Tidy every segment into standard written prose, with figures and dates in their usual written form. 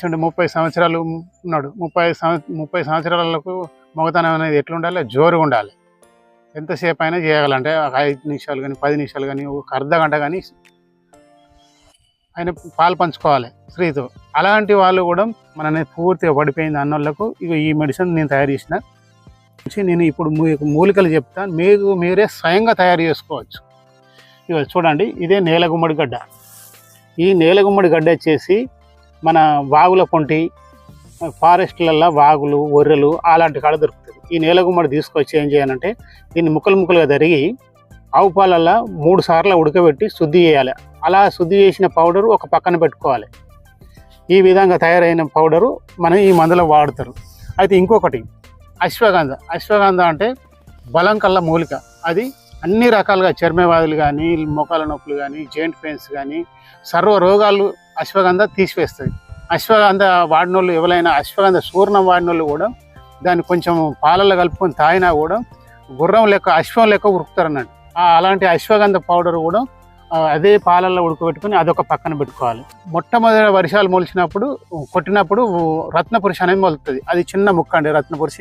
30 సంవత్సరాలు ఉన్నాడు. 30 సంవత్సరాలకు మగతనం అనేది ఎట్లుండాలి? జోరుగా ఉండాలి. ఎంతసేపు అయినా చేయగలంటే 5 నిమిషాలు కానీ 10 నిమిషాలు కానీ ఒక అర్ధ గంట కానీ ఆయన పాలు పంచుకోవాలి స్త్రీతో. అలాంటి వాళ్ళు కూడా మన పూర్తిగా పడిపోయింది అన్నోళ్ళకు ఇక ఈ మెడిసిన్ నేను తయారు చేసిన. నేను ఇప్పుడు మూలికలు చెప్తాను, మీరే స్వయంగా తయారు చేసుకోవచ్చు. ఇక చూడండి, ఇదే నేలగుమ్మడి గడ్డ. ఈ నేలగుమ్మడి గడ్డ వచ్చేసి మన వాగుల పొంటి ఫారెస్ట్లల్లో వాగులు ఒర్రెలు అలాంటి కాడ దొరుకుతుంది. ఈ నేలగుమ్మడి తీసుకొచ్చి ఏం చేయాలంటే దీన్ని ముక్కలుగా తరిగి ఆవు పాలల్లో 3 సార్లు ఉడకబెట్టి శుద్ధి చేయాలి. అలా శుద్ధి చేసిన పౌడరు ఒక పక్కన పెట్టుకోవాలి. ఈ విధంగా తయారైన పౌడరు మనం ఈ మందులో వాడతారు. అయితే ఇంకొకటి అశ్వగంధ అంటే బలం కల్ల మూలిక. అది అన్ని రకాలుగా చర్మవ్యాధులు కానీ, మోకాల నొప్పులు కానీ, జాయింట్ పెయిన్స్ కానీ, సర్వ రోగాలు అశ్వగంధ తీసివేస్తుంది. అశ్వగంధ వాడినోళ్ళు ఎవరైనా అశ్వగంధ చూర్ణం వాడినోళ్ళు కూడా దాన్ని కొంచెం పాలల్లో కలుపుకొని తాగినా కూడా అశ్వం లెక్క ఉరుకుతారు అన్నట్టు. అలాంటి అశ్వగంధ పౌడర్ కూడా అదే పాలల్లో ఉడకబెట్టుకొని అదొక పక్కన పెట్టుకోవాలి. మొట్టమొదటి వర్షాలు కొట్టినప్పుడు రత్నపురుష అనేది మొలుతుంది. అది చిన్న ముక్క అండి. రత్నపురుష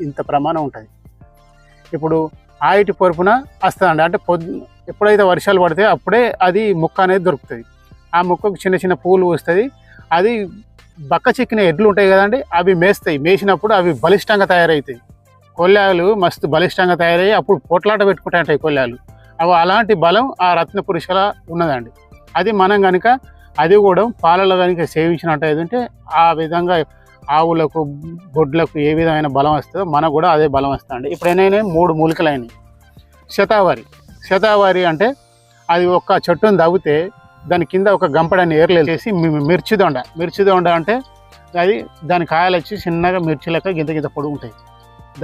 ఇంత ప్రమాణం ఉంటుంది. ఇప్పుడు ఆయిటి పొరుపున వస్తుందండి. అంటే ఎప్పుడైతే వర్షాలు పడితే అప్పుడే అది ముక్క అనేది దొరుకుతుంది. ఆ ముక్కకు చిన్న చిన్న పూలు వస్తుంది. అది బక్క చిక్కిన ఎడ్లు ఉంటాయి కదండి, అవి మేస్తాయి. మేసినప్పుడు అవి బలిష్టంగా తయారవుతాయి. కొల్లాలు మస్తు బలిష్టంగా తయారయ్యి అప్పుడు పొట్లాట పెట్టుకుంటాయి కొల్లాలు. అవి అలాంటి బలం ఆ రత్నపురుషల ఉన్నదండి. అది మనం కనుక అది కూడా పాలలో కనుక సేవించినట్టయితే ఆ విధంగా ఆవులకు గొడ్లకు ఏ విధమైన బలం వస్తుందో మనకు కూడా అదే బలం వస్తుందండి. ఇప్పుడు ఏమైనా 3 మూలికలు అయినాయి. శతావారి అంటే అది ఒక చెట్టును తవ్వితే దాని కింద ఒక గంపడాన్ని ఏర్లు చేసి మిర్చిదొండ అంటే అది దాని కాయలు వచ్చి చిన్నగా మిర్చి లెక్క గింత పొడుగు ఉంటాయి.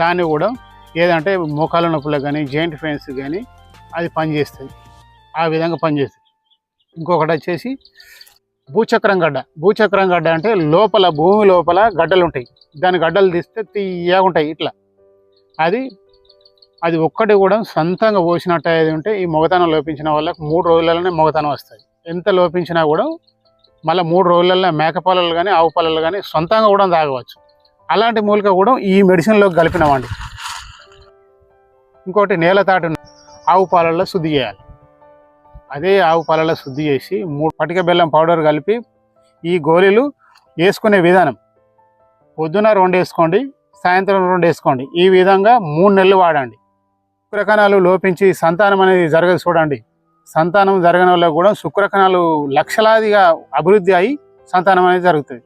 దాన్ని కూడా ఏదంటే మోకాల నొప్పులకు కానీ, జాయింట్ పెయిన్స్ కానీ అది పనిచేస్తుంది. ఆ విధంగా పనిచేస్తుంది. ఇంకొకటి వచ్చేసి భూచక్రం గడ్డ అంటే భూమి లోపల గడ్డలు ఉంటాయి. దాని గడ్డలు తీస్తే తీయగా ఉంటాయి ఇట్లా. అది ఒక్కటి కూడా సొంతంగా పోసినట్టు అయ్యేది ఉంటే ఈ మొగతనం లోపించిన వాళ్ళకి 3 రోజులలోనే మొగతనం వస్తుంది. ఎంత లోపించినా కూడా మళ్ళీ 3 రోజులలో మేకపాలలు కానీ ఆవు పాలలు కానీ సొంతంగా కూడా తాగవచ్చు. అలాంటి మూలిక కూడా ఈ మెడిసిన్లోకి కలిపినామండి. ఇంకోటి నేలతాటు ఆవు పాలల్లో శుద్ధి చేయాలి. అదే ఆవు పాలల్లో శుద్ధి చేసి 3 పటిక బెల్లం పౌడర్ కలిపి ఈ గోళీలు వేసుకునే విధానం, పొద్దున 2 వేసుకోండి, సాయంత్రం 2 వేసుకోండి. ఈ విధంగా 3 నెలలు వాడండి. శుక్రకణాలు లోపించి సంతానం అనేది జరగదు చూడండి. సంతానం జరగని వల్ల కూడా శుక్రకణాలు లక్షలాదిగా అభివృద్ధి అయి సంతానం అనేది జరుగుతుంది.